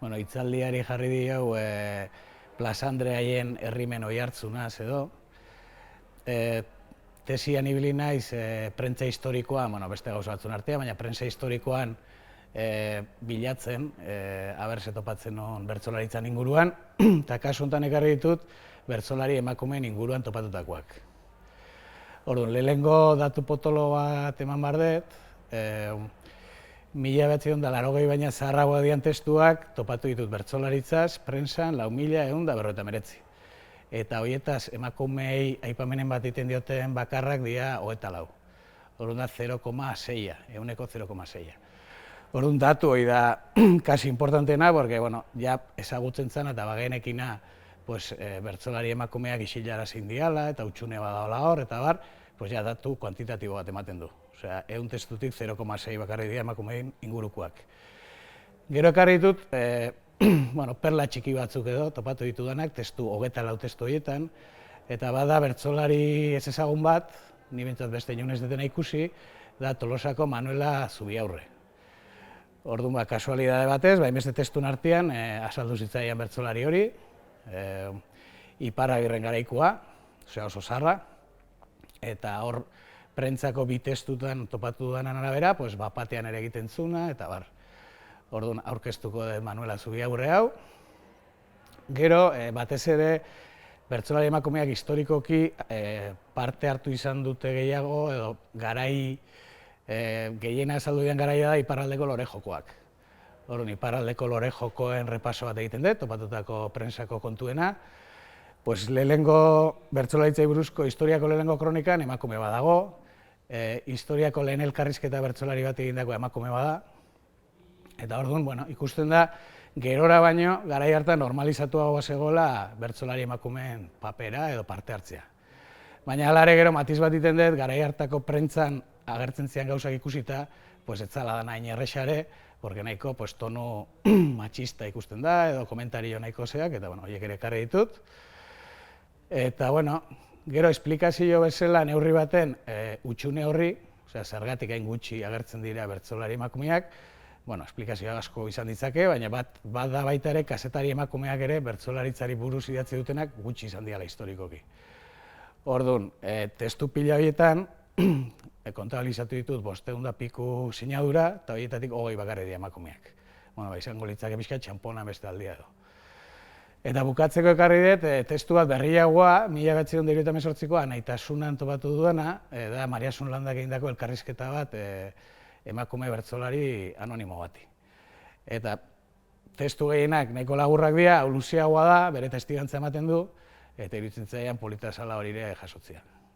Bueno, hitzaldiari jarri dio Plasandreaien herrimen oihartzunaz edo. Tesian ibili naiz prentza historikoan, beste gauza batzun artean, baina prentza historikoan bilatzen, aber ze topatzen non bertsolaritzan inguruan, eta kasu honetan ekarri ditut bertsolari emakumeen inguruan topatutakoak. Orduan, lehenengo datu potolo bat eman behar dut, 1980 baina zaharragoak dian testuak topatu ditut bertsolaritzaz, prentsan 4.159. Eta horietaz emakumeei aipamenen bat egiten dioten bakarrak dira 24. Orduan da 0,6, ehuneko 0,6. Orduan datu hori da kasi importanteena, porque ja ezagutzen zen eta bagenekina bertsolari emakumeak isilarazin diala eta utxune badaola hor, eta bar, ja datu kuantitatibo bat ematen du. Osea, 100 testutik 0,6 bakarrik dira emakumein ingurukoak. Gero ekarri ditut, perla txiki batzuk edo, topatu ditudanak, testu, 24 testu horietan, eta bada bertsolari ez ezagun bat, ni bintzat beste inunez detena ikusi, da Tolosako Manuela Zubiaurre. Orduan, kasualidade batez, beste testun artean, azaldu zitzaian bertsolari hori, Iparragirren garaikoa, osea oso zarra, eta hor prentzako bi testutan topatu dudanan arabera, bapatean ere egiten zuna, eta bar. Orduan, aurkeztuko dut Manuela Zubiaurre hau. Gero, batez ere, bertsolari emakumeak historikoki parte hartu izan dute gehiago, edo garai, gehiena azaldu dian garaia da iparraldeko lore jokoak. Orduan, iparraldeko lore jokoen repaso bat egiten dut, topatutako prentsako kontuena. Lehenengo bertsolaritzai buruzko historiako lehenengo kronikan emakume badago, historiako lehen elkarrizketa bertsolari bat egindako emakume bada, eta orduan, ikusten da, gerora baino, garai hartan normalizatuagoa zegoela bertsolari emakumeen papera edo parte hartzea. Baina alare gero matiz bat iten dut, garai hartako prentzan agertzen zian gauzak ikusita, ez zala da nahi errexare, porque nahiko tono machista ikusten da, edo komentario nahiko zeak, eta horiek ere ekarri ditut. Eta, gero esplikazio bezala neurri baten utxune horri, zergatik hain gutxi agertzen dira bertsolari emakumeak, esplikazioa asko izan ditzake, baina bat da baita ere kazetari emakumeak ere bertsolaritzari buruz idatzi dutenak gutxi izan diala historikoki. Orduan, testu pila horietan, kontabilizatu ditut 500 piku sinadura, eta horietatik 20 bakarrik dira emakumeak. Izango litzake pixka txampona beste aldia edo. Eta bukatzeko ekarri dut, testu bat berriagoa, 1978koa Naitasunan topatu duena, da Mariasun Landak egindako elkarrizketa bat emakume bertsolari anonimo bati. Eta testu gehienak nahiko laburrak dira, hau luzeagoa da, bere testigantza ematen du, eta iruditzen zaidan polita zela hori ere jasotzea.